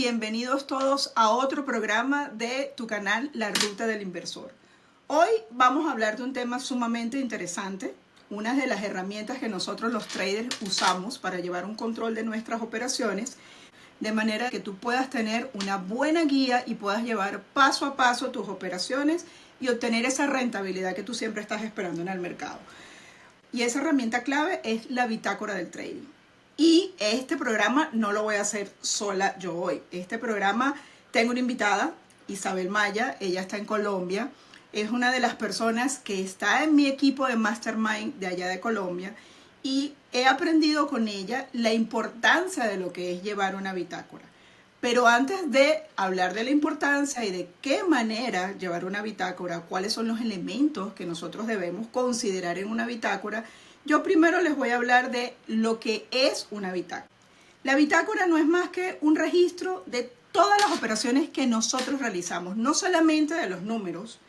bienvenidos todos a otro programa de tu canal La Ruta del Inversor. Hoy vamos a hablar de un tema sumamente interesante, una de las herramientas que nosotros los traders usamos para llevar un control de nuestras operaciones, de manera que tú puedas tener una buena guía y puedas llevar paso a paso tus operaciones y obtener esa rentabilidad que tú siempre estás esperando en el mercado. Y esa herramienta clave es la bitácora del trading. Y este programa no lo voy a hacer sola yo hoy. Este programa tengo una invitada, Isabel Maya, ella está en Colombia. Es una de las personas que está en mi equipo de Mastermind de allá de Colombia y he aprendido con ella la importancia de lo que es llevar una bitácora. Pero antes de hablar de la importancia y de qué manera llevar una bitácora, cuáles son los elementos que nosotros debemos considerar en una bitácora, yo primero les voy a hablar de lo que es una bitácora. La bitácora no es más que un registro de todas las operaciones que nosotros realizamos, no solamente de los números,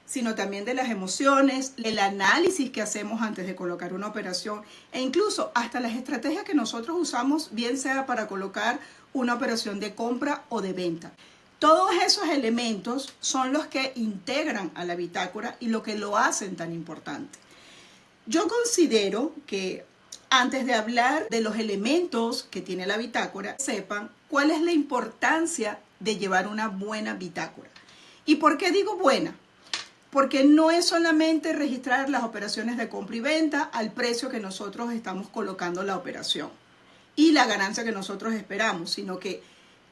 sino también de las emociones, el análisis que hacemos antes de colocar una operación e incluso hasta las estrategias que nosotros usamos, bien sea para colocar una operación de compra o de venta. Todos esos elementos son los que integran a la bitácora y lo que lo hacen tan importante. Yo considero que antes de hablar de los elementos que tiene la bitácora, sepan cuál es la importancia de llevar una buena bitácora. ¿Y por qué digo buena? Porque no es solamente registrar las operaciones de compra y venta al precio que nosotros estamos colocando la operación y la ganancia que nosotros esperamos, sino que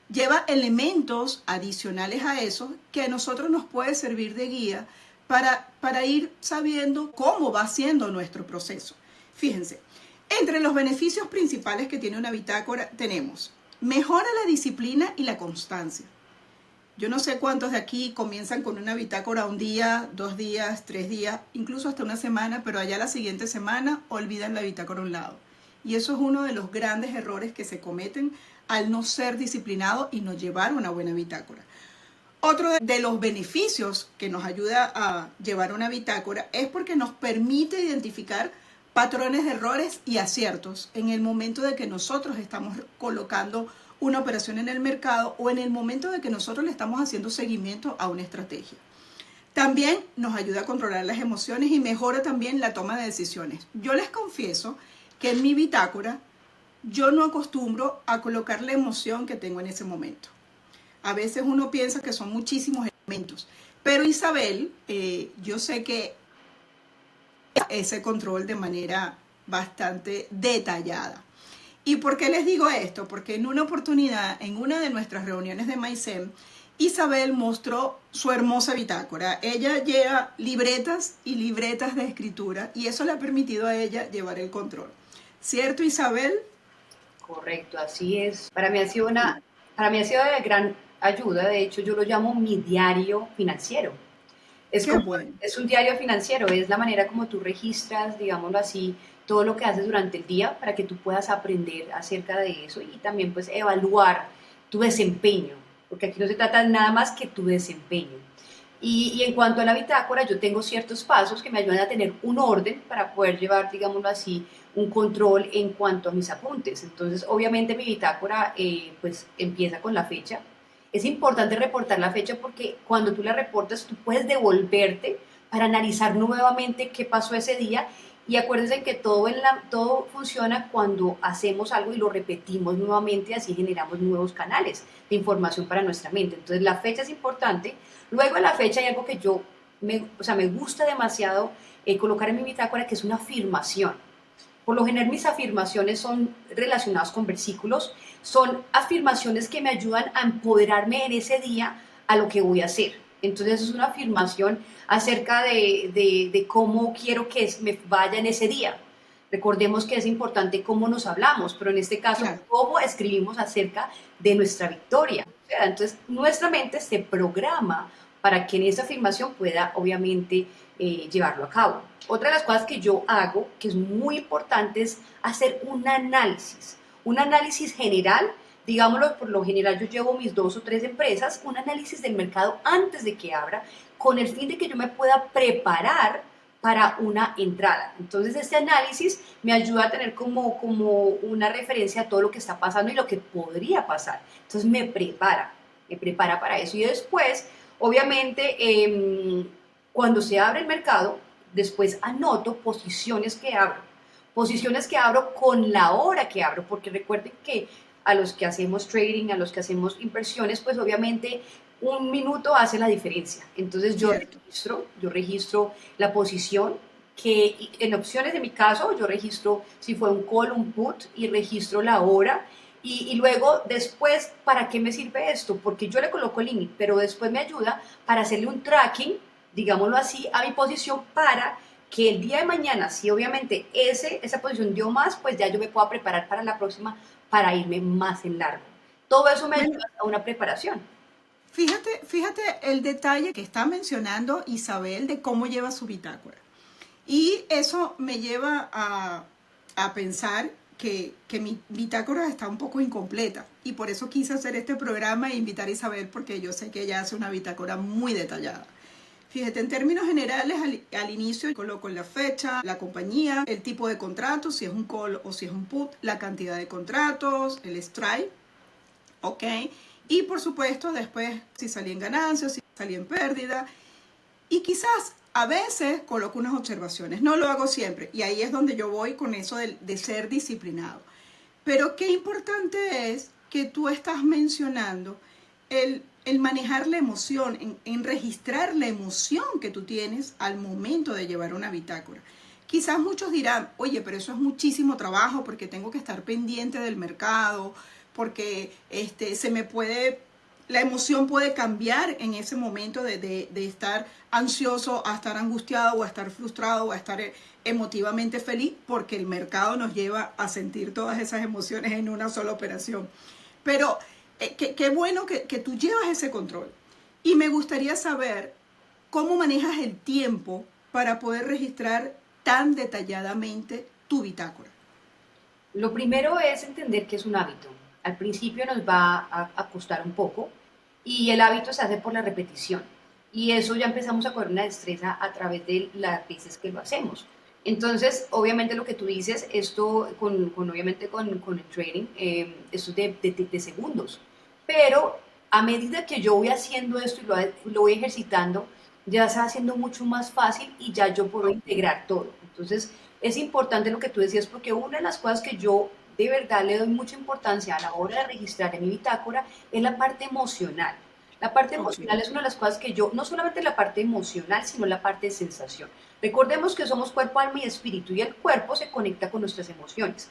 lleva elementos adicionales a eso que a nosotros nos puede servir de guía para ir sabiendo cómo va siendo nuestro proceso. Fíjense, entre los beneficios principales que tiene una bitácora tenemos: mejora la disciplina y la constancia. Yo no sé cuántos de aquí comienzan con una bitácora un día, 2 días, 3 días, incluso hasta una semana, pero allá la siguiente semana olvidan la bitácora a un lado. Y eso es uno de los grandes errores que se cometen al no ser disciplinado y no llevar una buena bitácora. Otro de los beneficios que nos ayuda a llevar una bitácora es porque nos permite identificar patrones de errores y aciertos en el momento de que nosotros estamos colocando una operación en el mercado o en el momento de que nosotros le estamos haciendo seguimiento a una estrategia. También nos ayuda a controlar las emociones y mejora también la toma de decisiones. Yo les confieso que en mi bitácora yo no acostumbro a colocar la emoción que tengo en ese momento. A veces uno piensa que son muchísimos elementos, pero Isabel, yo sé que ese control de manera bastante detallada. ¿Y por qué les digo esto? Porque en una oportunidad, en una de nuestras reuniones de MySem, Isabel mostró su hermosa bitácora. Ella lleva libretas y libretas de escritura y eso le ha permitido a ella llevar el control. ¿Cierto, Isabel? Correcto, así es. Para mí ha sido de gran ayuda. De hecho, yo lo llamo mi diario financiero. Qué bueno. Es un diario financiero, es la manera como tú registras, digámoslo así, todo lo que haces durante el día para que tú puedas aprender acerca de eso y también pues evaluar tu desempeño, porque aquí no se trata nada más que tu desempeño. Y en cuanto a la bitácora, yo tengo ciertos pasos que me ayudan a tener un orden para poder llevar, digámoslo así, un control en cuanto a mis apuntes. Entonces, obviamente mi bitácora pues empieza con la fecha. Es importante reportar la fecha porque cuando tú la reportas, tú puedes devolverte para analizar nuevamente qué pasó ese día. Y acuérdense que todo funciona cuando hacemos algo y lo repetimos nuevamente, así generamos nuevos canales de información para nuestra mente. Entonces la fecha es importante. Luego de la fecha hay algo que me gusta demasiado colocar en mi bitácora, que es una afirmación. Por lo general mis afirmaciones son relacionadas con versículos, son afirmaciones que me ayudan a empoderarme en ese día a lo que voy a hacer. Entonces es una afirmación acerca de cómo quiero que me vaya en ese día. Recordemos que es importante cómo nos hablamos, pero en este caso, Claro. cómo escribimos acerca de nuestra victoria. Entonces, nuestra mente se programa para que en esa afirmación pueda, obviamente, llevarlo a cabo. Otra de las cosas que yo hago, que es muy importante, es hacer un análisis general. Digámoslo, por lo general yo llevo mis 2 o 3 empresas, un análisis del mercado antes de que abra, con el fin de que yo me pueda preparar para una entrada. Entonces este análisis me ayuda a tener como una referencia a todo lo que está pasando y lo que podría pasar. Entonces me prepara para eso. Y después, obviamente, cuando se abre el mercado, después anoto posiciones que abro con la hora que abro, porque recuerden que a los que hacemos trading, a los que hacemos inversiones, pues obviamente un minuto hace la diferencia. Entonces Cierto. yo registro la posición que en opciones de mi caso yo registro si fue un call, un put y registro la hora y luego después, ¿para qué me sirve esto? Porque yo le coloco el límite, pero después me ayuda para hacerle un tracking, digámoslo así, a mi posición para que el día de mañana, si obviamente esa posición dio más, pues ya yo me pueda preparar para la próxima para irme más en largo. Todo eso me Bueno, ayuda a una preparación. fíjate el detalle que está mencionando Isabel de cómo lleva su bitácora. Y eso me lleva a pensar que mi bitácora está un poco incompleta. Y por eso quise hacer este programa e invitar a Isabel, porque yo sé que ella hace una bitácora muy detallada. Fíjate, en términos generales, al inicio coloco la fecha, la compañía, el tipo de contrato, si es un call o si es un put, la cantidad de contratos, el strike, ¿ok? Y por supuesto, después si salí en ganancias, si salí en pérdida. Y quizás a veces coloco unas observaciones, no lo hago siempre. Y ahí es donde yo voy con eso de ser disciplinado. Pero qué importante es que tú estás mencionando el manejar la emoción, en registrar la emoción que tú tienes al momento de llevar una bitácora. Quizás muchos dirán, oye, pero eso es muchísimo trabajo porque tengo que estar pendiente del mercado, porque se me puede, la emoción puede cambiar en ese momento de estar ansioso a estar angustiado o a estar frustrado o a estar emotivamente feliz, porque el mercado nos lleva a sentir todas esas emociones en una sola operación. Pero qué bueno que tú llevas ese control. Y me gustaría saber cómo manejas el tiempo para poder registrar tan detalladamente tu bitácora. Lo primero es entender que es un hábito. Al principio nos va a costar un poco y el hábito se hace por la repetición. Y eso ya empezamos a coger una destreza a través de las veces que lo hacemos. Entonces, obviamente lo que tú dices, esto obviamente con el trading, esto es de segundos. Pero a medida que yo voy haciendo esto y lo voy ejercitando, ya se va haciendo mucho más fácil y ya yo puedo integrar todo. Entonces, es importante lo que tú decías porque una de las cosas que yo de verdad le doy mucha importancia a la hora de registrar en mi bitácora es la parte emocional. La parte Ok, emocional es una de las cosas que yo, no solamente la parte emocional, sino la parte de sensación. Recordemos que somos cuerpo, alma y espíritu y el cuerpo se conecta con nuestras emociones.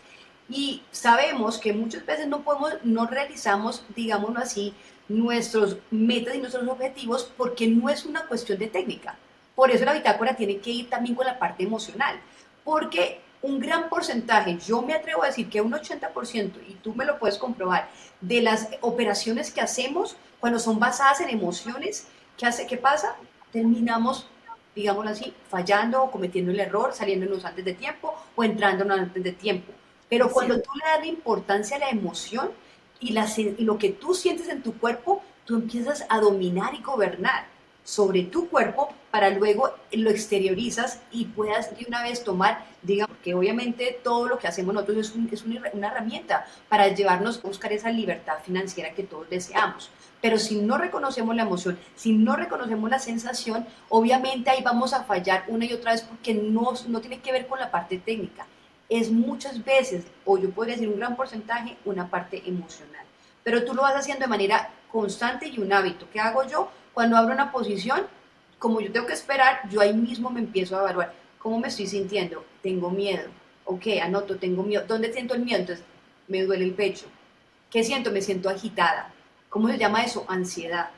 Y sabemos que muchas veces no realizamos, digámoslo así, nuestros metas y nuestros objetivos porque no es una cuestión de técnica. Por eso la bitácora tiene que ir también con la parte emocional porque un gran porcentaje, yo me atrevo a decir que un 80%, y tú me lo puedes comprobar, de las operaciones que hacemos cuando son basadas en emociones, ¿qué pasa? Terminamos, digámoslo así, fallando o cometiendo el error, saliéndonos antes de tiempo o entrándonos antes de tiempo. Pero es cuando cierto. tú le das la importancia a la emoción y lo que tú sientes en tu cuerpo, tú empiezas a dominar y gobernar sobre tu cuerpo para luego lo exteriorizas y puedas de una vez tomar, digamos, que obviamente todo lo que hacemos nosotros es una herramienta para llevarnos a buscar esa libertad financiera que todos deseamos. Pero si no reconocemos la emoción, si no reconocemos la sensación, obviamente ahí vamos a fallar una y otra vez porque no tiene que ver con la parte técnica. Es muchas veces, o yo podría decir un gran porcentaje, una parte emocional. Pero tú lo vas haciendo de manera constante y un hábito. ¿Qué hago yo? Cuando abro una posición, como yo tengo que esperar, yo ahí mismo me empiezo a evaluar cómo me estoy sintiendo. Tengo miedo. Ok, anoto, tengo miedo. ¿Dónde siento el miedo? Entonces, me duele el pecho. ¿Qué siento? Me siento agitada. ¿Cómo se llama eso? Ansiedad.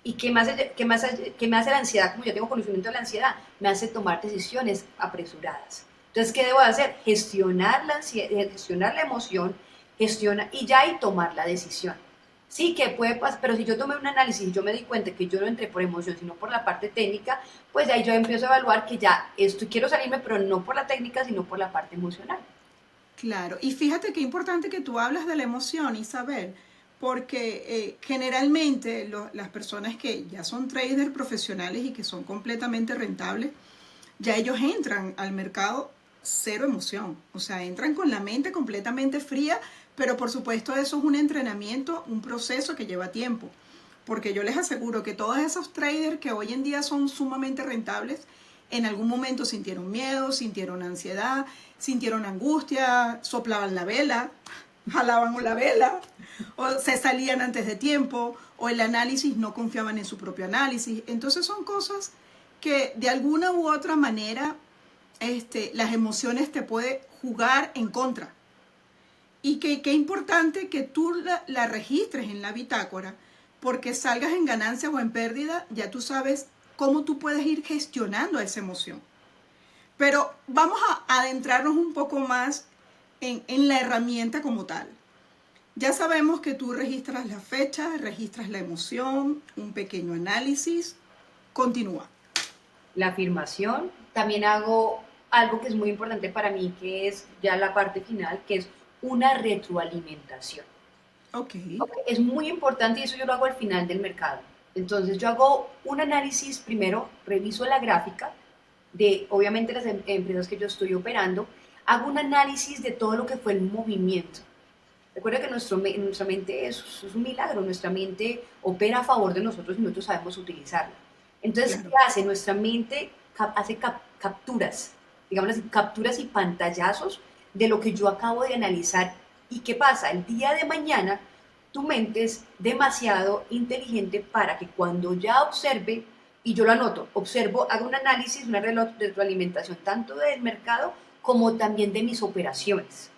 ¿Y qué me hace la ansiedad? Como yo tengo conocimiento de la ansiedad, me hace tomar decisiones apresuradas. Entonces, ¿qué debo hacer? Gestionar la ansiedad, gestionar la emoción, y ya y tomar la decisión. Sí, que puede pasar, pero si yo tomé un análisis y yo me di cuenta que yo no entré por emoción, sino por la parte técnica, pues ahí yo empiezo a evaluar que ya esto quiero salirme, pero no por la técnica, sino por la parte emocional. Claro, y fíjate qué importante que tú hablas de la emoción, Isabel, porque generalmente las personas que ya son traders profesionales y que son completamente rentables, ya ellos entran al mercado cero emoción, o sea, entran con la mente completamente fría, pero por supuesto eso es un entrenamiento, un proceso que lleva tiempo, porque yo les aseguro que todos esos traders que hoy en día son sumamente rentables, en algún momento sintieron miedo, sintieron ansiedad, sintieron angustia, soplaban la vela, jalaban la vela, o se salían antes de tiempo, o el análisis no confiaban en su propio análisis. Entonces son cosas que de alguna u otra manera las emociones te pueden jugar en contra. Y que importante que tú la registres en la bitácora, porque salgas en ganancia o en pérdida, ya tú sabes cómo tú puedes ir gestionando esa emoción. Pero vamos a adentrarnos un poco más en la herramienta como tal. Ya sabemos que tú registras la fecha, registras la emoción, un pequeño análisis. Continúa. La afirmación. También hago algo que es muy importante para mí, que es ya la parte final, que es una retroalimentación. Ok. Okay, es muy importante y eso yo lo hago al final del mercado. Entonces yo hago un análisis primero, reviso la gráfica de obviamente las empresas que yo estoy operando, hago un análisis de todo lo que fue el movimiento. Recuerda que nuestra mente es un milagro, nuestra mente opera a favor de nosotros y nosotros sabemos utilizarla. Entonces, ¿qué Claro. hace? Nuestra mente hace capturas, digamos así, capturas y pantallazos de lo que yo acabo de analizar. ¿Y qué pasa? El día de mañana, tu mente es demasiado inteligente para que cuando ya observe, y yo lo anoto, observo, hago un análisis, una retroalimentación tanto del mercado como también de mis operaciones.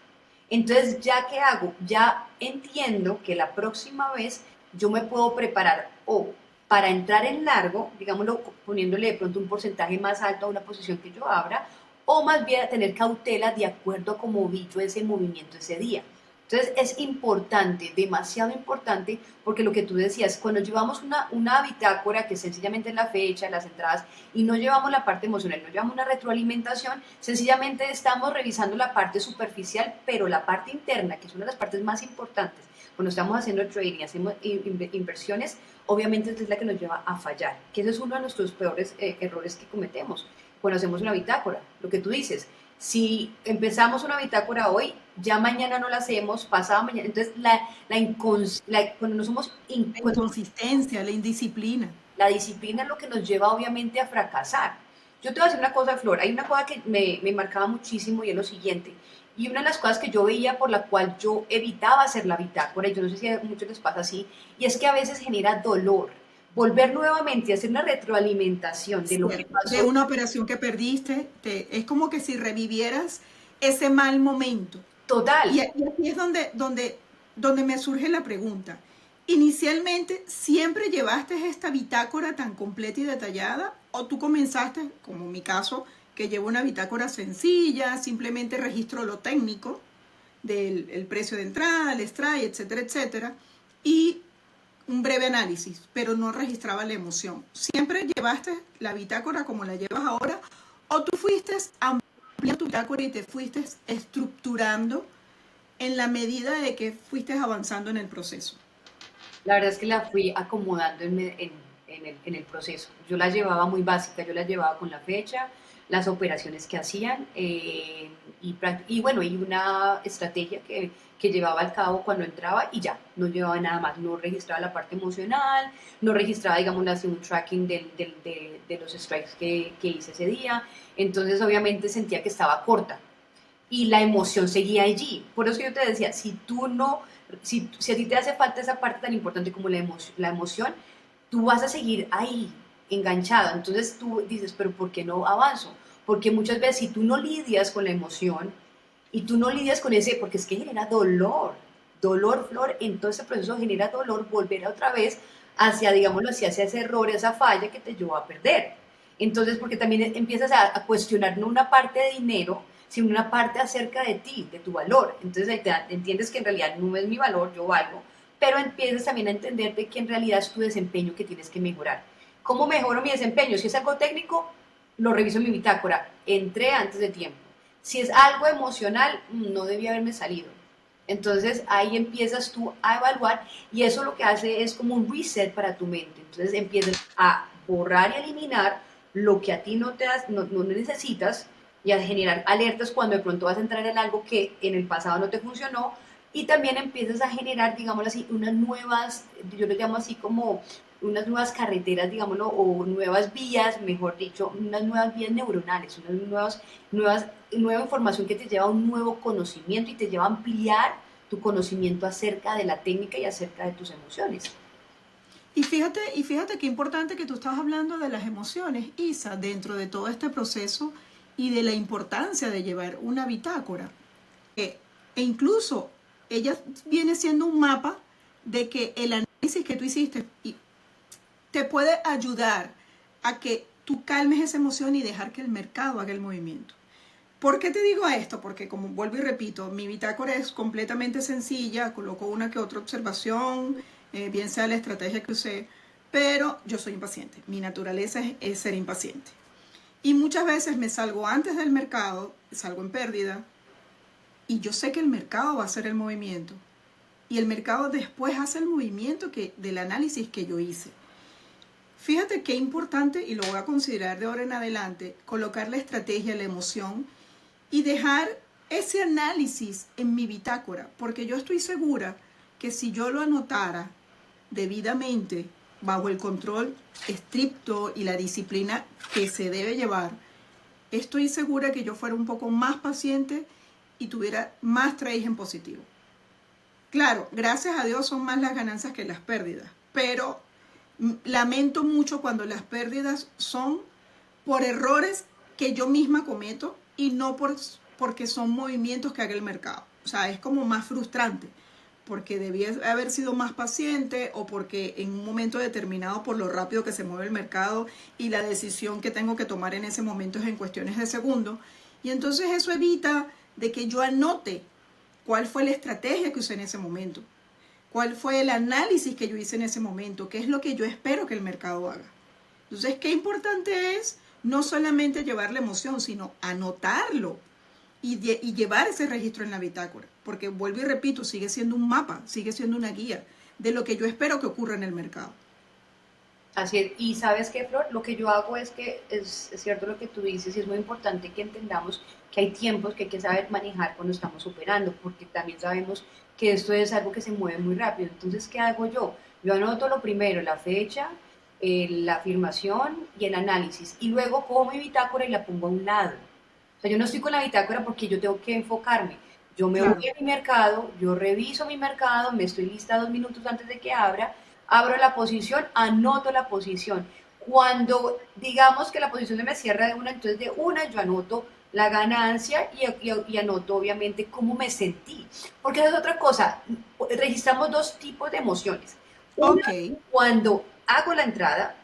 Entonces, ¿ya qué hago? Ya entiendo que la próxima vez yo me puedo preparar o para entrar en largo, digámoslo, poniéndole de pronto un porcentaje más alto a una posición que yo abra, o más bien a tener cautela de acuerdo a cómo vi yo ese movimiento ese día. Entonces es importante, demasiado importante, porque lo que tú decías, cuando llevamos una bitácora que sencillamente es la fecha, las entradas, y no llevamos la parte emocional, no llevamos una retroalimentación, sencillamente estamos revisando la parte superficial, pero la parte interna, que es una de las partes más importantes, cuando estamos haciendo trading, hacemos inversiones, obviamente es la que nos lleva a fallar, que ese es uno de nuestros peores errores que cometemos cuando hacemos una bitácora, lo que tú dices. Si empezamos una bitácora hoy, ya mañana no la hacemos, pasado mañana. Entonces, cuando no somos La inconsistencia, la indisciplina. la disciplina es lo que nos lleva obviamente a fracasar. Yo te voy a decir una cosa, Flor, hay una cosa que me marcaba muchísimo y es lo siguiente. Y una de las cosas que yo veía por la cual yo evitaba hacer la bitácora, y yo no sé si a muchos les pasa así, y es que a veces genera dolor. Volver nuevamente a hacer una retroalimentación de lo que Cierto. De pasó. una operación que perdiste, es como que si revivieras ese mal momento. Total. Y aquí es donde me surge la pregunta. Inicialmente, ¿siempre llevaste esta bitácora tan completa y detallada? ¿O tú comenzaste, como en mi caso, que llevo una bitácora sencilla, simplemente registro lo técnico del el precio de entrada, el strike, etcétera, etcétera, y un breve análisis, pero no registraba la emoción? ¿Siempre llevaste la bitácora como la llevas ahora? ¿O tú fuiste ampliando tu bitácora y te fuiste estructurando en la medida de que fuiste avanzando en el proceso? La verdad es que la fui acomodando en el proceso. Yo la llevaba muy básica, yo la llevaba con la fecha, las operaciones que hacían y bueno, y una estrategia que llevaba al cabo cuando entraba y ya, no llevaba nada más, no registraba la parte emocional, no registraba, digamos, así un tracking de los strikes que hice ese día, entonces obviamente sentía que estaba corta y la emoción seguía allí. Por eso yo te decía, si tú no, si a ti te hace falta esa parte tan importante como la emoción, tú vas a seguir ahí, enganchado. Entonces tú dices, pero ¿por qué no avanzo? Porque muchas veces si tú no lidias con la emoción y tú no lidias con ese, porque es que genera dolor, dolor, Flor, en todo ese proceso genera dolor volver otra vez hacia, digámoslo así, hacia ese error, esa falla que te llevó a perder. Entonces, porque también empiezas a cuestionar no una parte de dinero, sino una parte acerca de ti, de tu valor. Entonces ahí entiendes que en realidad no es mi valor, yo valgo, pero empiezas también a entenderte que en realidad es tu desempeño que tienes que mejorar. ¿Cómo mejoro mi desempeño? Si es algo técnico, lo reviso en mi bitácora. Entré antes de tiempo. Si es algo emocional, no debía haberme salido. Entonces ahí empiezas tú a evaluar y eso lo que hace es como un reset para tu mente. Entonces empiezas a borrar y eliminar lo que a ti no necesitas y a generar alertas cuando de pronto vas a entrar en algo que en el pasado no te funcionó y también empiezas a generar, digámoslo así, unas nuevas, yo lo llamo así como unas nuevas carreteras, digámoslo, o nuevas vías, mejor dicho, unas nuevas vías neuronales, nueva información que te lleva a un nuevo conocimiento y te lleva a ampliar tu conocimiento acerca de la técnica y acerca de tus emociones. Y fíjate qué importante que tú estás hablando de las emociones, Isa, dentro de todo este proceso y de la importancia de llevar una bitácora. E incluso ella viene siendo un mapa de que el análisis que tú hiciste te puede ayudar a que tú calmes esa emoción y dejar que el mercado haga el movimiento. ¿Por qué te digo esto? Porque como vuelvo y repito, mi bitácora es completamente sencilla, coloco una que otra observación, bien sea la estrategia que usé, pero yo soy impaciente. Mi naturaleza es ser impaciente. Y muchas veces me salgo antes del mercado, salgo en pérdida, y yo sé que el mercado va a hacer el movimiento. Y el mercado después hace el movimiento del análisis que yo hice. Fíjate qué importante, y lo voy a considerar de ahora en adelante, colocar la estrategia, la emoción y dejar ese análisis en mi bitácora, porque yo estoy segura que si yo lo anotara debidamente, bajo el control estricto y la disciplina que se debe llevar, estoy segura que yo fuera un poco más paciente y tuviera más trades en positivo. Claro, gracias a Dios son más las ganancias que las pérdidas, pero lamento mucho cuando las pérdidas son por errores que yo misma cometo y no porque son movimientos que haga el mercado. O sea, es como más frustrante porque debía haber sido más paciente o porque en un momento determinado por lo rápido que se mueve el mercado y la decisión que tengo que tomar en ese momento es en cuestiones de segundo. Y entonces eso evita de que yo anote cuál fue la estrategia que usé en ese momento, cuál fue el análisis que yo hice en ese momento, qué es lo que yo espero que el mercado haga. Entonces, qué importante es no solamente llevar la emoción, sino anotarlo y llevar ese registro en la bitácora. Porque vuelvo y repito, sigue siendo un mapa, sigue siendo una guía de lo que yo espero que ocurra en el mercado. Así es. Y sabes qué, Flor, lo que yo hago es que es cierto lo que tú dices y es muy importante que entendamos que hay tiempos que hay que saber manejar cuando estamos operando, porque también sabemos que esto es algo que se mueve muy rápido. Entonces, ¿qué hago yo? Yo anoto lo primero, la fecha, la afirmación y el análisis, y luego cojo mi bitácora y la pongo a un lado. O sea, yo no estoy con la bitácora porque yo tengo que enfocarme. Yo me Claro. voy a mi mercado, yo reviso mi mercado, me estoy lista 2 minutos antes de que abra, abro la posición, anoto la posición. Cuando digamos que la posición se me cierra de una, entonces de una yo anoto la ganancia y anoto obviamente cómo me sentí. Porque esa es otra cosa, registramos dos tipos de emociones. Una, Ok. cuando hago la entrada,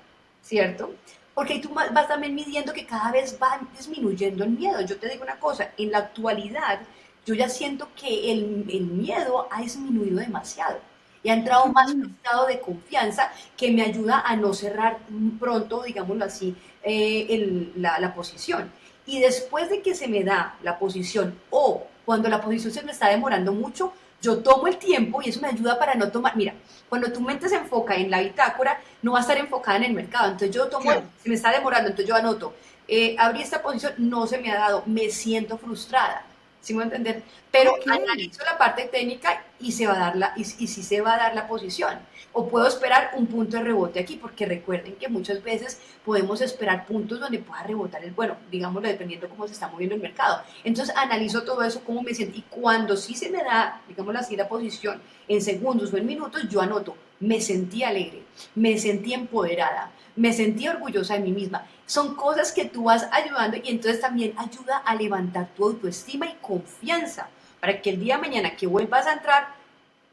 ¿cierto? Porque ahí tú vas también midiendo que cada vez va disminuyendo el miedo. Yo te digo una cosa, en la actualidad yo ya siento que el miedo ha disminuido demasiado y ha entrado Qué más en bueno. un estado de confianza que me ayuda a no cerrar pronto, digámoslo así, la posición. Y después de que se me da la posición o cuando la posición se me está demorando mucho, yo tomo el tiempo y eso me ayuda para no tomar, mira, cuando tu mente se enfoca en la bitácora, no va a estar enfocada en el mercado. Entonces yo tomo, Claro. se me está demorando, entonces yo anoto, abrí esta posición, no se me ha dado, me siento frustrada. ¿Sí me voy a entender? Pero Ok. analizo la parte técnica y se va a dar y sí se va a dar la posición. O puedo esperar un punto de rebote aquí, porque recuerden que muchas veces podemos esperar puntos donde pueda rebotar el, bueno, digámoslo, dependiendo cómo se está moviendo el mercado. Entonces analizo todo eso, cómo me siento. Y cuando sí se me da, digámoslo así, la posición en segundos o en minutos, yo anoto, me sentí alegre, me sentí empoderada, me sentí orgullosa de mí misma. Son cosas que tú vas ayudando y entonces también ayuda a levantar tu autoestima y confianza para que el día de mañana que vuelvas a entrar,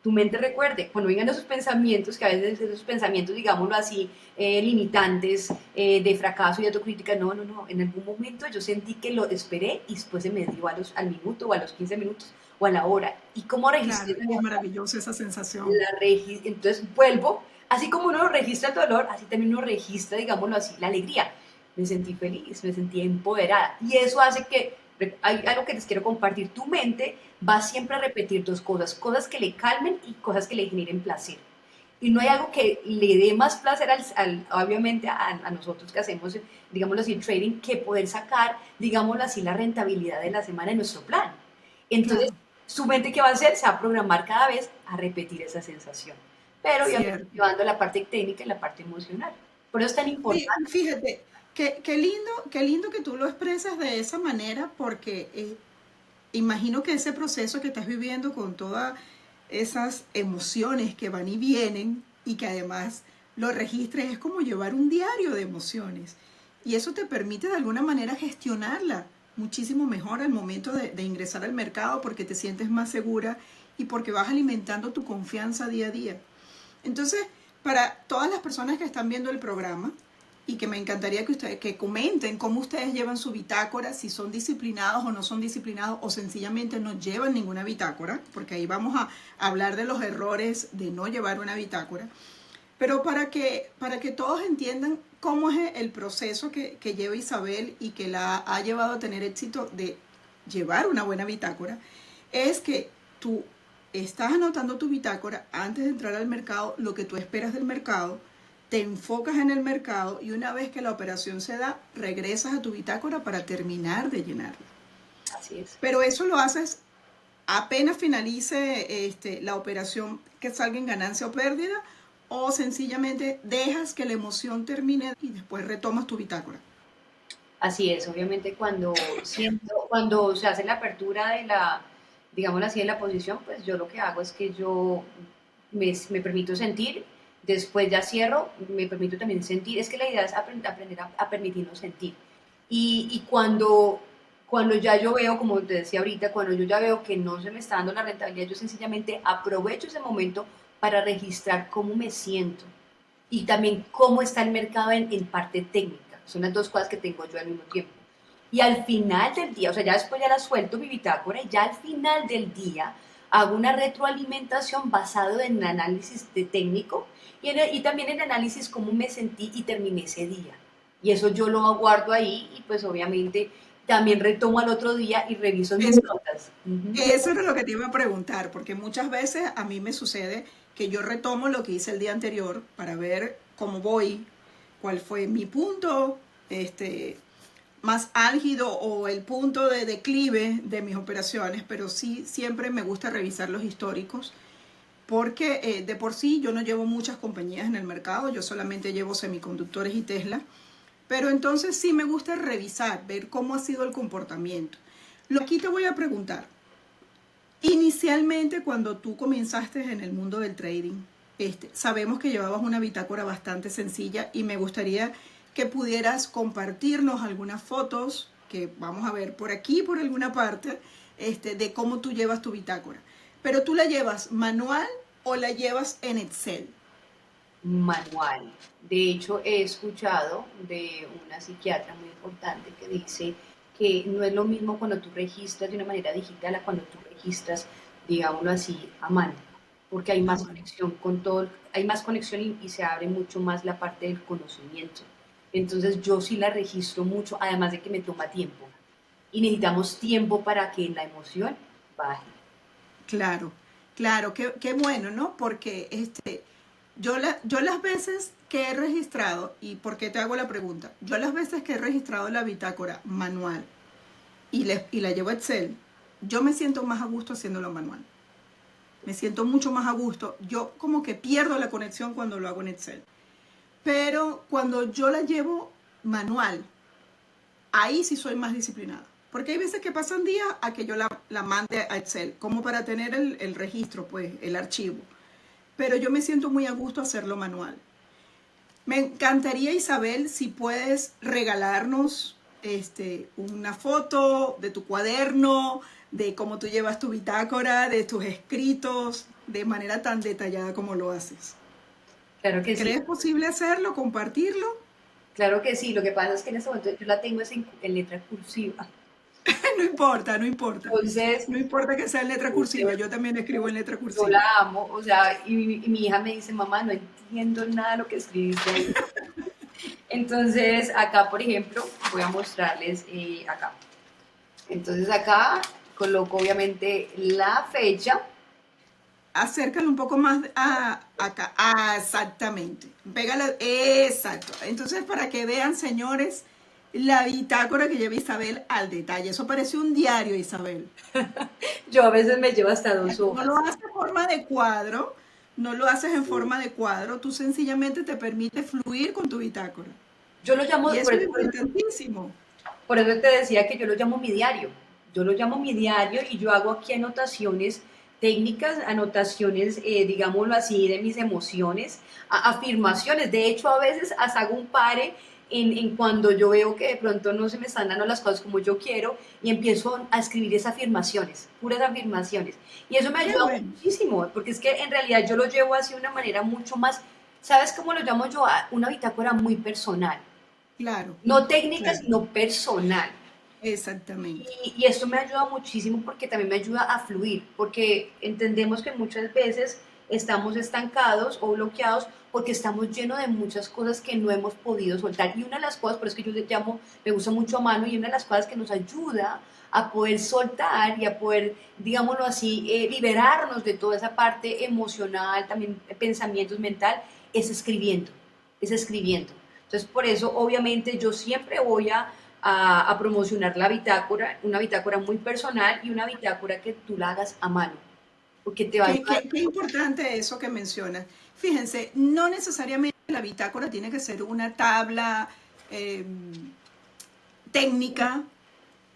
tu mente recuerde, cuando vengan esos pensamientos, que a veces esos pensamientos, digámoslo así, limitantes, de fracaso y de autocrítica, no, no, no, en algún momento yo sentí que lo esperé y después se me dio al minuto o a los 15 minutos o a la hora. ¿Y cómo registré Claro. la Y es emoción? maravillosa esa sensación. Entonces vuelvo, así como uno registra el dolor, así también uno registra, digámoslo así, la alegría. Me sentí feliz, me sentí empoderada. Y eso hace que, hay algo que les quiero compartir, tu mente va siempre a repetir dos cosas, cosas que le calmen y cosas que le generen placer. Y no hay algo que le dé más placer obviamente a nosotros que hacemos, digámoslo así, trading, que poder sacar, digámoslo así, la rentabilidad de la semana en nuestro plan. Entonces, Claro, su mente, ¿qué va a hacer? Se va a programar cada vez a repetir esa sensación. Pero obviamente cierto. llevando la parte técnica y la parte emocional. Por eso es tan Oye, importante. fíjate, qué lindo que tú lo expresas de esa manera, porque imagino que ese proceso que estás viviendo con todas esas emociones que van y vienen y que además lo registres es como llevar un diario de emociones. Y eso te permite de alguna manera gestionarla muchísimo mejor al momento de ingresar al mercado porque te sientes más segura y porque vas alimentando tu confianza día a día. Entonces, para todas las personas que están viendo el programa y que me encantaría que ustedes que comenten cómo ustedes llevan su bitácora, si son disciplinados o no son disciplinados o sencillamente no llevan ninguna bitácora, porque ahí vamos a hablar de los errores de no llevar una bitácora. Pero para que todos entiendan cómo es el proceso que lleva Isabel y que la ha llevado a tener éxito de llevar una buena bitácora, es que tú estás anotando tu bitácora antes de entrar al mercado, lo que tú esperas del mercado, te enfocas en el mercado y una vez que la operación se da, regresas a tu bitácora para terminar de llenarla. Así es. Pero eso lo haces apenas finalice la operación, que salga en ganancia o pérdida, o sencillamente dejas que la emoción termine y después retomas tu bitácora. Así es, obviamente cuando se hace la apertura de la, digámoslo así, de la posición, pues yo lo que hago es que yo me permito sentir, después ya cierro, me permito también sentir, es que la idea es aprender a permitirnos sentir. Y cuando ya yo veo, como te decía ahorita, cuando yo ya veo que no se me está dando la rentabilidad, yo sencillamente aprovecho ese momento para registrar cómo me siento y también cómo está el mercado en parte técnica. Son las dos cosas que tengo yo al mismo tiempo. Y al final del día, o sea, ya después ya la suelto mi bitácora y ya al final del día hago una retroalimentación basado en el análisis de técnico y también en el análisis cómo me sentí y terminé ese día. Y eso yo lo guardo ahí y pues obviamente también retomo al otro día y reviso mis Eso, notas. Ujú. eso era lo que te iba a preguntar, porque muchas veces a mí me sucede que yo retomo lo que hice el día anterior para ver cómo voy, cuál fue mi punto más álgido o el punto de declive de mis operaciones, pero sí siempre me gusta revisar los históricos porque de por sí yo no llevo muchas compañías en el mercado, yo solamente llevo semiconductores y Tesla, pero entonces sí me gusta revisar, ver cómo ha sido el comportamiento. Lo aquí te voy a preguntar, inicialmente cuando tú comenzaste en el mundo del trading, sabemos que llevabas una bitácora bastante sencilla y me gustaría que pudieras compartirnos algunas fotos que vamos a ver por aquí, por alguna parte, de cómo tú llevas tu bitácora. Pero tú la llevas manual o la llevas en Excel. Manual. De hecho, he escuchado de una psiquiatra muy importante que dice que no es lo mismo cuando tú registras de una manera digital a cuando tú registras, digámoslo así, a mano, porque hay Ah, más bueno. conexión con todo, hay más conexión y se abre mucho más la parte del conocimiento. Entonces yo sí la registro mucho, además de que me toma tiempo. Y necesitamos tiempo para que la emoción baje. Claro, claro, qué bueno, ¿no? Porque yo las veces que he registrado, y por qué te hago la pregunta, yo las veces que he registrado la bitácora manual y la llevo a Excel, yo me siento más a gusto haciéndolo manual. Me siento mucho más a gusto. Yo como que pierdo la conexión cuando lo hago en Excel. Pero cuando yo la llevo manual, ahí sí soy más disciplinada. Porque hay veces que pasan días a que yo la mande a Excel, como para tener el registro, pues, el archivo. Pero yo me siento muy a gusto hacerlo manual. Me encantaría, Isabel, si puedes regalarnos una foto de tu cuaderno, de cómo tú llevas tu bitácora, de tus escritos, de manera tan detallada como lo haces. Claro que sí. ¿Crees posible hacerlo, compartirlo? Claro que sí, lo que pasa es que en este momento yo la tengo es en letra cursiva. No importa, no importa. Entonces, No importa que sea en letra cursiva, yo también escribo en letra yo la cursiva. amo, o sea, y mi hija me dice, mamá, no entiendo nada de lo que escribiste ahí. Entonces, acá, por ejemplo, voy a mostrarles acá. Entonces, acá coloco obviamente la fecha acércalo un poco más a acá. Ah, exactamente. Pégalo. Exacto. Entonces, para que vean, señores, la bitácora que lleva Isabel al detalle. Eso parece un diario, Isabel. Yo a veces me llevo hasta 2 hojas. No lo haces en forma de cuadro, no lo haces en forma de cuadro, tú sencillamente te permite fluir con tu bitácora. Yo lo llamo, Y eso es importantísimo. por eso te decía que yo lo llamo mi diario. Yo lo llamo mi diario y yo hago aquí anotaciones técnicas, anotaciones, digámoslo así, de mis emociones, afirmaciones. De hecho, a veces hasta hago un pare en cuando yo veo que de pronto no se me están dando las cosas como yo quiero y empiezo a escribir esas afirmaciones, puras afirmaciones. Y eso me Qué ayuda bueno, muchísimo, porque es que en realidad yo lo llevo así de una manera mucho más, ¿sabes cómo lo llamo yo? Una bitácora muy personal, claro, no técnica, claro, sino personal. exactamente. Y esto me ayuda muchísimo porque también me ayuda a fluir, porque entendemos que muchas veces estamos estancados o bloqueados porque estamos llenos de muchas cosas que no hemos podido soltar. Y una de las cosas, por eso es que yo le llamo, me gusta mucho a mano, y una de las cosas que nos ayuda a poder soltar y a poder, digámoslo así, liberarnos de toda esa parte emocional, también pensamientos mental, es escribiendo, es escribiendo. Entonces, por eso, obviamente, yo siempre voy a promocionar la bitácora, una bitácora muy personal y una bitácora que tú la hagas a mano, porque te va a ayudar. Qué importante eso que mencionas. Fíjense, no necesariamente la bitácora tiene que ser una tabla eh, técnica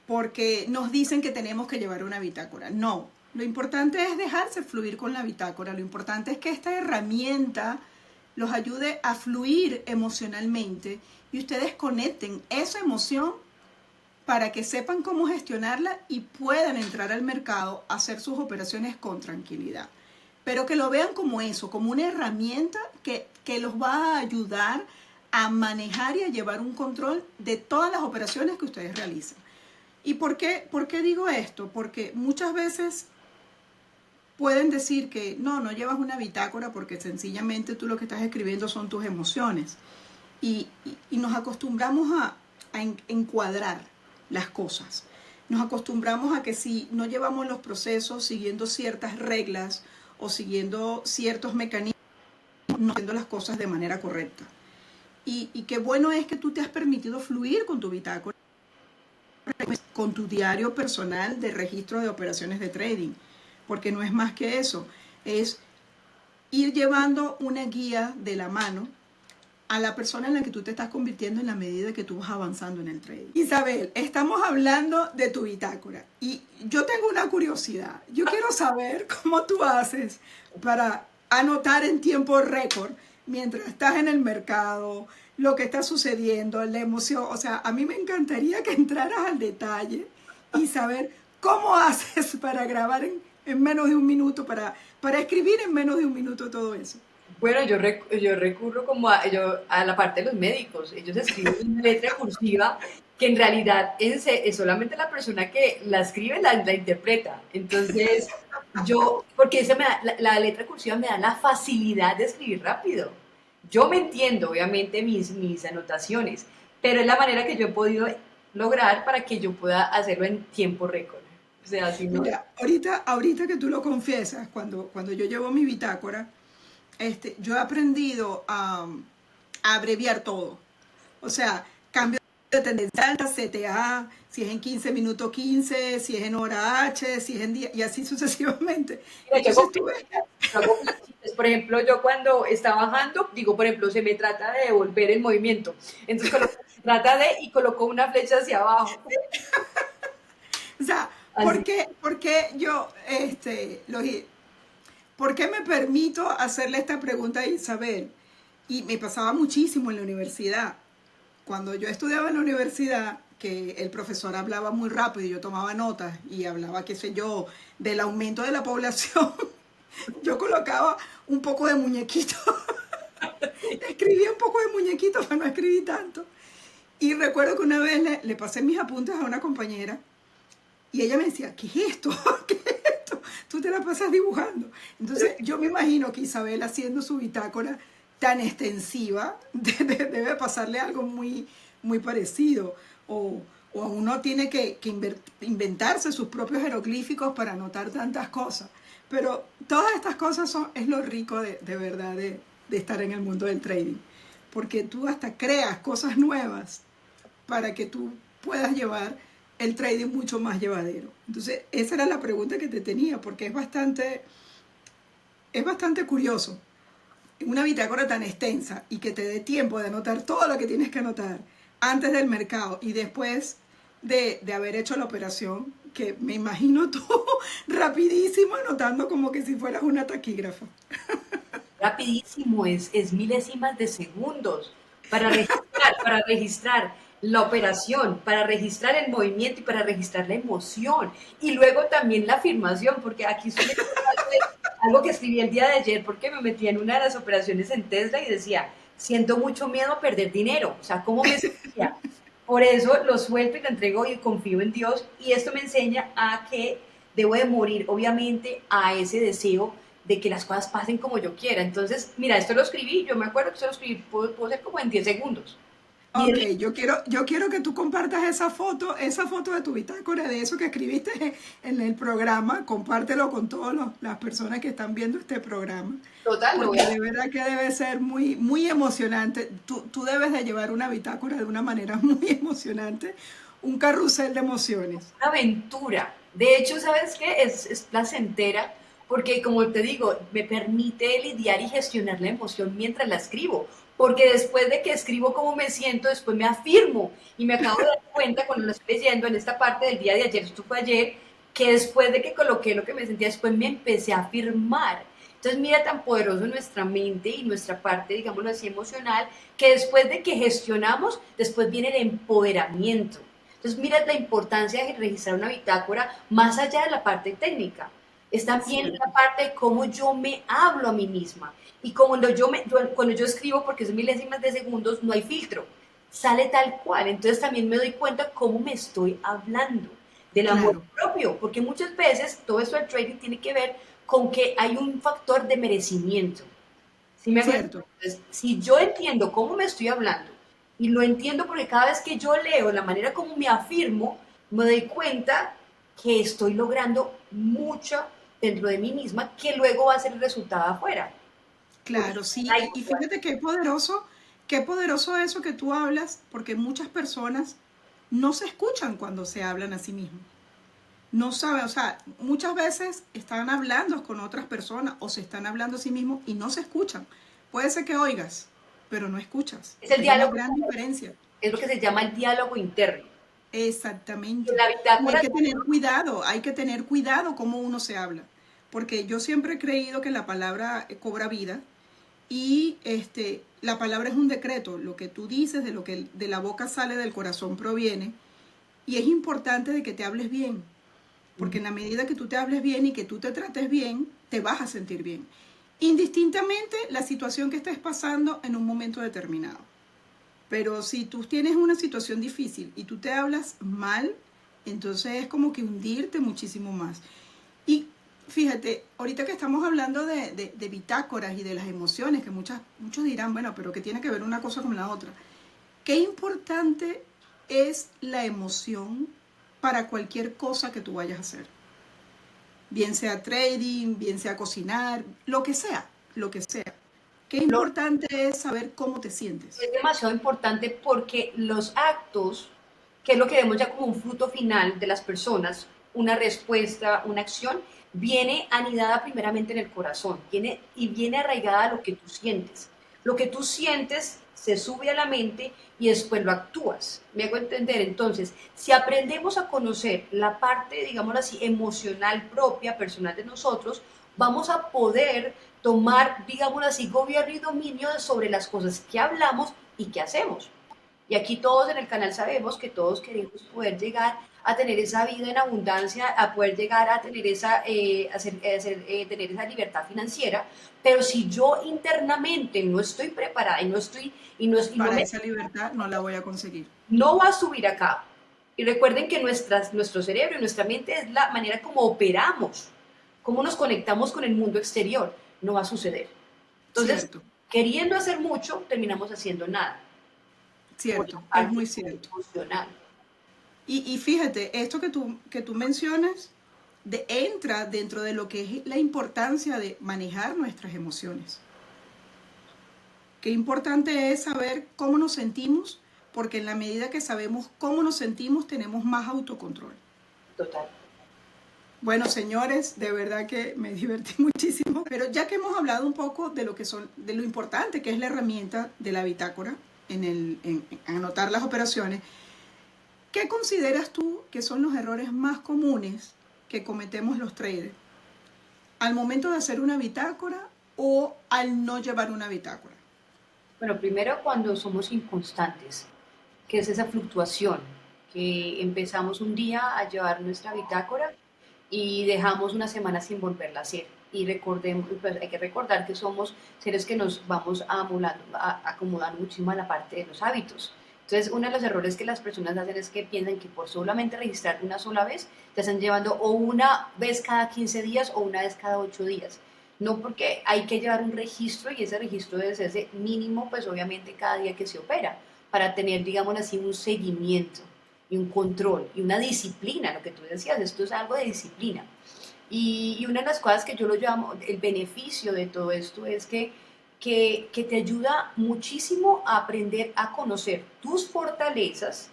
porque nos dicen que tenemos que llevar una bitácora. No, lo importante es dejarse fluir con la bitácora. Lo importante es que esta herramienta los ayude a fluir emocionalmente y ustedes conecten esa emoción para que sepan cómo gestionarla y puedan entrar al mercado a hacer sus operaciones con tranquilidad. Pero que lo vean como eso, como una herramienta que los va a ayudar a manejar y a llevar un control de todas las operaciones que ustedes realizan. ¿Y por qué digo esto? Porque muchas veces pueden decir que no llevas una bitácora porque sencillamente tú lo que estás escribiendo son tus emociones. Y nos acostumbramos a encuadrar las cosas. Nos acostumbramos a que si no llevamos los procesos siguiendo ciertas reglas o siguiendo ciertos mecanismos, no haciendo las cosas de manera correcta. Y qué bueno es que tú te has permitido fluir con tu bitácora, con tu diario personal de registro de operaciones de trading, porque no es más que eso, es ir llevando una guía de la mano a la persona en la que tú te estás convirtiendo en la medida que tú vas avanzando en el trading. Isabel, estamos hablando de tu bitácora y yo tengo una curiosidad. Yo quiero saber cómo tú haces para anotar en tiempo récord mientras estás en el mercado, lo que está sucediendo, la emoción. O sea, a mí me encantaría que entraras al detalle y saber cómo haces para grabar en menos de un minuto, para escribir en menos de un minuto todo eso. Bueno, yo recurro como a la parte de los médicos. Ellos escriben una letra cursiva que en realidad es solamente la persona que la escribe, la interpreta. Entonces, porque la letra cursiva me da la facilidad de escribir rápido. Yo me entiendo, obviamente, mis anotaciones, pero es la manera que yo he podido lograr para que yo pueda hacerlo en tiempo récord. O sea, si no, Mira, ahorita que tú lo confiesas, cuando yo llevo mi bitácora, yo he aprendido a abreviar todo. O sea, cambio de tendencia alta, CTA, si es en 15 minutos 15, si es en hora H, si es en día, y así sucesivamente. mira, yo Entonces hago tú ves, flechitas, yo hago flechitas. Por ejemplo, yo cuando está bajando, digo, por ejemplo, se me trata de devolver el movimiento. Entonces, trata de y colocó una flecha hacia abajo. o sea, Así. por qué yo, por qué me permito hacerle esta pregunta a Isabel? Y me pasaba muchísimo en la universidad. Cuando yo estudiaba en la universidad, que el profesor hablaba muy rápido y yo tomaba notas y hablaba, qué sé yo, del aumento de la población, yo colocaba un poco de muñequito, escribía un poco de muñequito, pero no escribí tanto. Y recuerdo que una vez le pasé mis apuntes a una compañera y ella me decía, ¿qué es esto? ¿Qué es esto? Tú te la pasas dibujando. Entonces yo me imagino que Isabel haciendo su bitácora tan extensiva debe pasarle algo muy parecido. O uno tiene que inventarse sus propios jeroglíficos para anotar tantas cosas. Pero todas estas cosas es lo rico de verdad de estar en el mundo del trading. Porque tú hasta creas cosas nuevas para que tú puedas llevar el trading mucho más llevadero. Entonces, esa era la pregunta que te tenía, porque es bastante curioso. Una bitácora tan extensa y que te dé tiempo de anotar todo lo que tienes que anotar antes del mercado y después de haber hecho la operación, que me imagino tú rapidísimo anotando como que si fueras una taquígrafa. Rapidísimo, es milésimas de segundos para registrar la operación, para registrar el movimiento y para registrar la emoción. Y luego también la afirmación, porque aquí estoy leyendo algo que escribí el día de ayer, porque me metí en una de las operaciones en Tesla y decía, siento mucho miedo a perder dinero. O sea, ¿cómo me sentía? Por eso lo suelto y lo entrego y confío en Dios. Y esto me enseña a que debo de morir, obviamente, a ese deseo de que las cosas pasen como yo quiera. Entonces, mira, esto lo escribí, yo me acuerdo que esto lo escribí, puedo ser como en 10 segundos. Ok, 10. yo quiero que tú compartas esa foto de tu bitácora, de eso que escribiste en el programa, compártelo con todas las personas que están viendo este programa, Total, lo voy porque a de verdad que debe ser muy, muy emocionante. Tú debes de llevar una bitácora de una manera muy emocionante, un carrusel de emociones. una aventura. De hecho, ¿sabes qué? Es placentera porque, como te digo, me permite lidiar y gestionar la emoción mientras la escribo. Porque después de que escribo cómo me siento, después me afirmo. Y me acabo de dar cuenta cuando lo estoy leyendo en esta parte del día de ayer, esto fue ayer, que después de que coloqué lo que me sentía, después me empecé a afirmar. Entonces, mira tan poderoso nuestra mente y nuestra parte, digámoslo así, emocional, que después de que gestionamos, después viene el empoderamiento. Entonces, mira la importancia de registrar una bitácora más allá de la parte técnica. Es también la Cierto. parte de cómo yo me hablo a mí misma. Y cuando yo escribo, porque son milésimas de segundos, no hay filtro. Sale tal cual. Entonces también me doy cuenta cómo me estoy hablando del amor Claro, propio. Porque muchas veces todo esto del trading tiene que ver con que hay un factor de merecimiento. ¿Sí me hago entender? cierto. Entonces, si yo entiendo cómo me estoy hablando y lo entiendo porque cada vez que yo leo la manera como me afirmo, me doy cuenta que estoy logrando mucho dentro de mí misma que luego va a ser el resultado afuera. Porque Claro, sí, hay y fíjate qué poderoso eso que tú hablas, porque muchas personas no se escuchan cuando se hablan a sí mismos. No saben, o sea, muchas veces están hablando con otras personas o se están hablando a sí mismos y no se escuchan. Puede ser que oigas, pero no escuchas. es el Hay una diálogo, gran diferencia. es lo que se llama el diálogo interno. Y en Exactamente. la Y hay bitácora, que tener cuidado, hay que tener cuidado cómo uno se habla. Porque yo siempre he creído que la palabra cobra vida y la palabra es un decreto, lo que tú dices, de lo que de la boca sale, del corazón proviene, y es importante de que te hables bien, porque en la medida que tú te hables bien y que tú te trates bien, te vas a sentir bien, indistintamente la situación que estés pasando en un momento determinado. Pero si tú tienes una situación difícil y tú te hablas mal, entonces es como que hundirte muchísimo más. Y fíjate, ahorita que estamos hablando de bitácoras y de las emociones, que muchos dirán, bueno, pero ¿qué tiene que ver una cosa con la otra? Qué importante es la emoción para cualquier cosa que tú vayas a hacer. Bien sea trading, bien sea cocinar, lo que sea, lo que sea. Qué lo, importante es saber cómo te sientes. es demasiado importante porque los actos, que es lo que vemos ya como un fruto final de las personas, una respuesta, una acción, viene anidada primeramente en el corazón, viene arraigada a lo que tú sientes. Lo que tú sientes se sube a la mente y después lo actúas. ¿Me hago entender? Entonces, si aprendemos a conocer la parte, digámoslo así, emocional propia, personal de nosotros, vamos a poder tomar, digámoslo así, gobierno y dominio sobre las cosas que hablamos y que hacemos. Y aquí todos en el canal sabemos que todos queremos poder llegar a tener esa vida en abundancia, a poder llegar a tener tener esa libertad financiera, pero si yo internamente no estoy preparada y no Para me esa libertad no la voy a conseguir. no va a subir acá. Y recuerden que nuestro cerebro y nuestra mente es la manera como operamos, cómo nos conectamos con el mundo exterior. No va a suceder. Entonces, Cierto, queriendo hacer mucho, terminamos haciendo nada por la cierto, es parte muy cierto. emocional. Y fíjate, esto que tú mencionas, entra dentro de lo que es la importancia de manejar nuestras emociones. Qué importante es saber cómo nos sentimos, porque en la medida que sabemos cómo nos sentimos, tenemos más autocontrol. Total. Bueno, señores, de verdad que me divertí muchísimo, pero ya que hemos hablado un poco de de lo importante que es la herramienta de la bitácora en anotar las operaciones, ¿qué consideras tú que son los errores más comunes que cometemos los traders al momento de hacer una bitácora o al no llevar una bitácora? Bueno, primero cuando somos inconstantes, que es esa fluctuación, que empezamos un día a llevar nuestra bitácora y dejamos una semana sin volverla a hacer. Y recordemos, pues, hay que recordar que somos seres que nos vamos acomodando muchísimo a la parte de los hábitos. Entonces, uno de los errores que las personas hacen es que piensan que por solamente registrar una sola vez, te están llevando o una vez cada 15 días o una vez cada 8 días. No, porque hay que llevar un registro y ese registro debe ser mínimo, pues obviamente cada día que se opera, para tener, digamos así, un seguimiento y un control y una disciplina, lo que tú decías, esto es algo de disciplina. Y una de las cosas que yo lo llamo, el beneficio de todo esto es que te ayuda muchísimo a aprender a conocer tus fortalezas,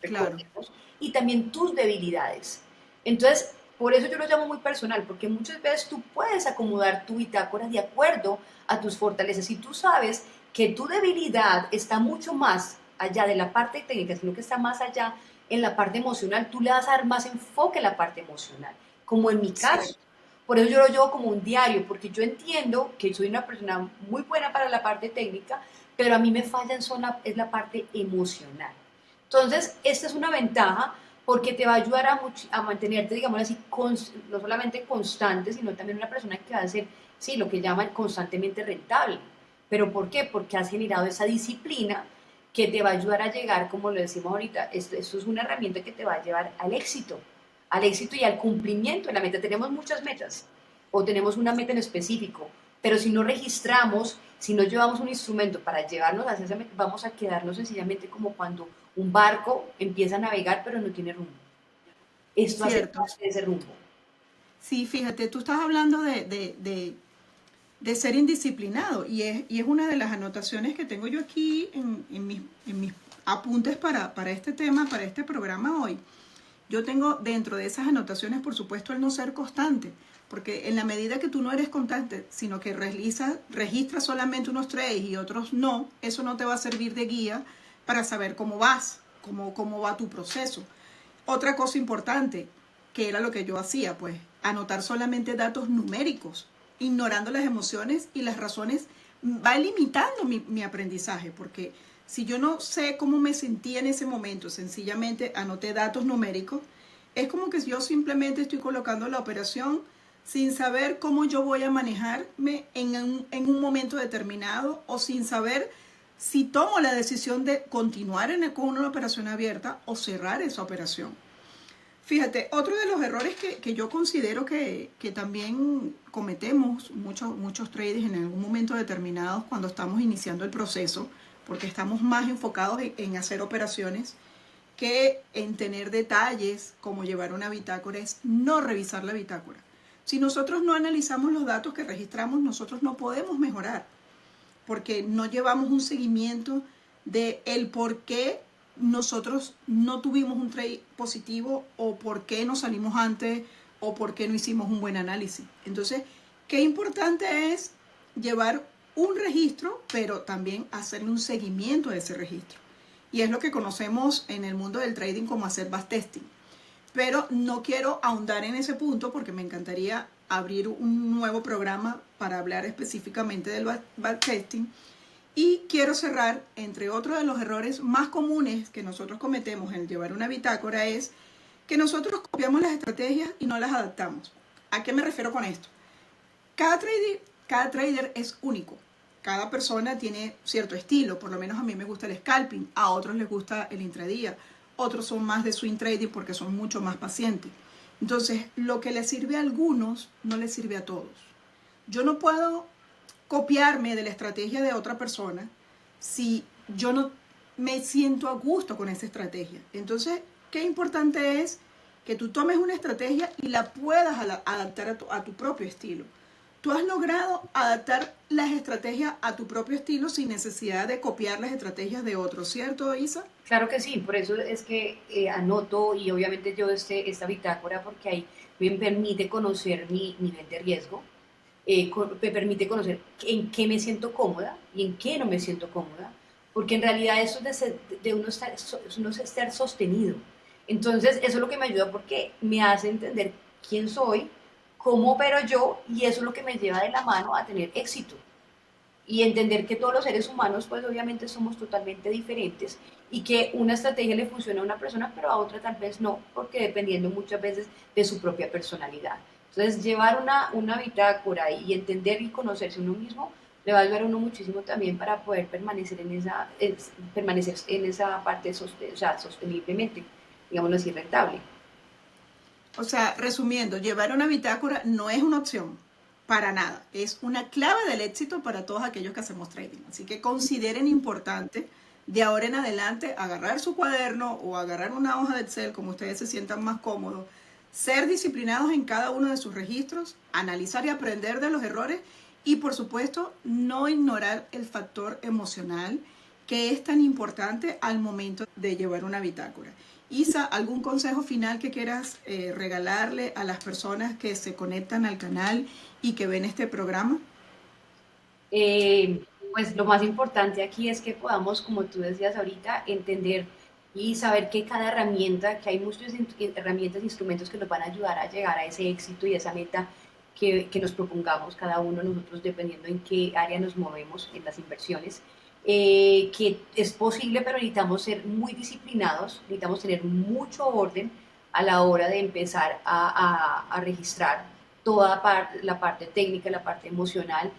Claro, recordemos, y también tus debilidades. Entonces, por eso yo lo llamo muy personal, porque muchas veces tú puedes acomodar tu bitácora de acuerdo a tus fortalezas. Si tú sabes que tu debilidad está mucho más allá de la parte técnica, sino que está más allá en la parte emocional, tú le vas a dar más enfoque a la parte emocional, como en mi caso. cierto. Por eso yo lo llevo como un diario, porque yo entiendo que soy una persona muy buena para la parte técnica, pero a mí me falla es la parte emocional. Entonces, esta es una ventaja porque te va a ayudar a mantenerte, digamos así, no solamente constante, sino también una persona que va a ser, sí, lo que llaman constantemente rentable. ¿Pero por qué? Porque has generado esa disciplina que te va a ayudar a llegar, como lo decimos ahorita, esto es una herramienta que te va a llevar al éxito y al cumplimiento de la meta. Tenemos muchas metas o tenemos una meta en específico, pero si no registramos, si no llevamos un instrumento para llevarnos a esa meta, vamos a quedarnos sencillamente como cuando un barco empieza a navegar pero no tiene rumbo. Esto hace Cierto. parte de ese rumbo. Sí, fíjate, tú estás hablando de ser indisciplinado y es una de las anotaciones que tengo yo aquí en mis apuntes para este tema, para este programa hoy. Yo tengo dentro de esas anotaciones, por supuesto, el no ser constante, porque en la medida que tú no eres constante, sino que registras solamente unos trades y otros no, eso no te va a servir de guía para saber cómo vas, cómo va tu proceso. Otra cosa importante, que era lo que yo hacía, pues anotar solamente datos numéricos, ignorando las emociones y las razones, va limitando mi aprendizaje, porque si yo no sé cómo me sentía en ese momento, sencillamente anoté datos numéricos, es como que yo simplemente estoy colocando la operación sin saber cómo yo voy a manejarme en un momento determinado o sin saber si tomo la decisión de continuar con una operación abierta o cerrar esa operación. Fíjate, otro de los errores que yo considero que también cometemos muchos traders en algún momento determinado cuando estamos iniciando el proceso, porque estamos más enfocados en hacer operaciones que en tener detalles como llevar una bitácora, es no revisar la bitácora. Si nosotros no analizamos los datos que registramos, nosotros no podemos mejorar, porque no llevamos un seguimiento de el por qué nosotros no tuvimos un trade positivo o por qué nos salimos antes o por qué no hicimos un buen análisis. Entonces, qué importante es llevar un registro, pero también hacerle un seguimiento a ese registro. Y es lo que conocemos en el mundo del trading como hacer backtesting. Pero no quiero ahondar en ese punto porque me encantaría abrir un nuevo programa para hablar específicamente del backtesting. Y quiero cerrar, entre otros de los errores más comunes que nosotros cometemos en llevar una bitácora, es que nosotros copiamos las estrategias y no las adaptamos. ¿A qué me refiero con esto? Cada trader es único. Cada persona tiene cierto estilo. Por lo menos a mí me gusta el scalping, a otros les gusta el intradía, otros son más de swing trading porque son mucho más pacientes. Entonces, lo que les sirve a algunos no les sirve a todos. Yo no puedo copiarme de la estrategia de otra persona si yo no me siento a gusto con esa estrategia. Entonces, qué importante es que tú tomes una estrategia y la puedas adaptar a tu propio estilo. Tú has logrado adaptar las estrategias a tu propio estilo sin necesidad de copiar las estrategias de otros, ¿cierto, Isa? Claro que sí, por eso es que anoto y obviamente yo esta bitácora porque ahí me permite conocer mi nivel de riesgo, me permite conocer en qué me siento cómoda y en qué no me siento cómoda, porque en realidad eso es de uno estar sostenido. Entonces, eso es lo que me ayuda porque me hace entender quién soy, cómo opero yo, y eso es lo que me lleva de la mano a tener éxito. Y entender que todos los seres humanos, pues obviamente somos totalmente diferentes y que una estrategia le funciona a una persona, pero a otra tal vez no, porque dependiendo muchas veces de su propia personalidad. Entonces, llevar una bitácora y entender y conocerse uno mismo le va a ayudar a uno muchísimo también para poder permanecer en esa parte, o sea, sosteniblemente, digámoslo así, rentable. O sea, resumiendo, llevar una bitácora no es una opción, para nada. Es una clave del éxito para todos aquellos que hacemos trading. Así que consideren importante de ahora en adelante agarrar su cuaderno o agarrar una hoja de Excel, como ustedes se sientan más cómodos, ser disciplinados en cada uno de sus registros, analizar y aprender de los errores y, por supuesto, no ignorar el factor emocional que es tan importante al momento de llevar una bitácora. Isa, ¿algún consejo final que quieras regalarle a las personas que se conectan al canal y que ven este programa? Pues lo más importante aquí es que podamos, como tú decías ahorita, entender y saber que cada herramienta, que hay muchas herramientas e instrumentos que nos van a ayudar a llegar a ese éxito y esa meta que nos propongamos cada uno de nosotros, dependiendo en qué área nos movemos en las inversiones, que es posible, pero necesitamos ser muy disciplinados, necesitamos tener mucho orden a la hora de empezar a registrar toda la parte técnica, la parte emocional,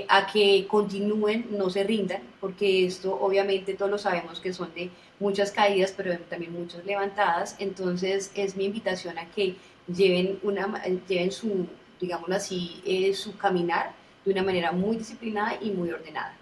a que continúen, no se rindan, porque esto obviamente todos lo sabemos que son de muchas caídas, pero también muchas levantadas. Entonces es mi invitación a que lleven su, digámoslo así, su caminar de una manera muy disciplinada y muy ordenada.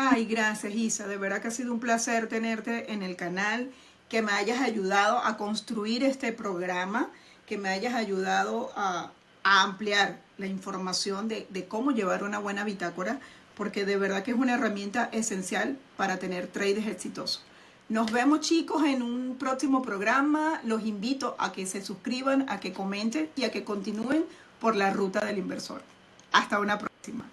Ay, gracias, Isa. De verdad que ha sido un placer tenerte en el canal, que me hayas ayudado a construir este programa, que me hayas ayudado a ampliar la información de cómo llevar una buena bitácora, porque de verdad que es una herramienta esencial para tener trades exitosos. Nos vemos, chicos, en un próximo programa. Los invito a que se suscriban, a que comenten y a que continúen por la ruta del inversor. Hasta una próxima.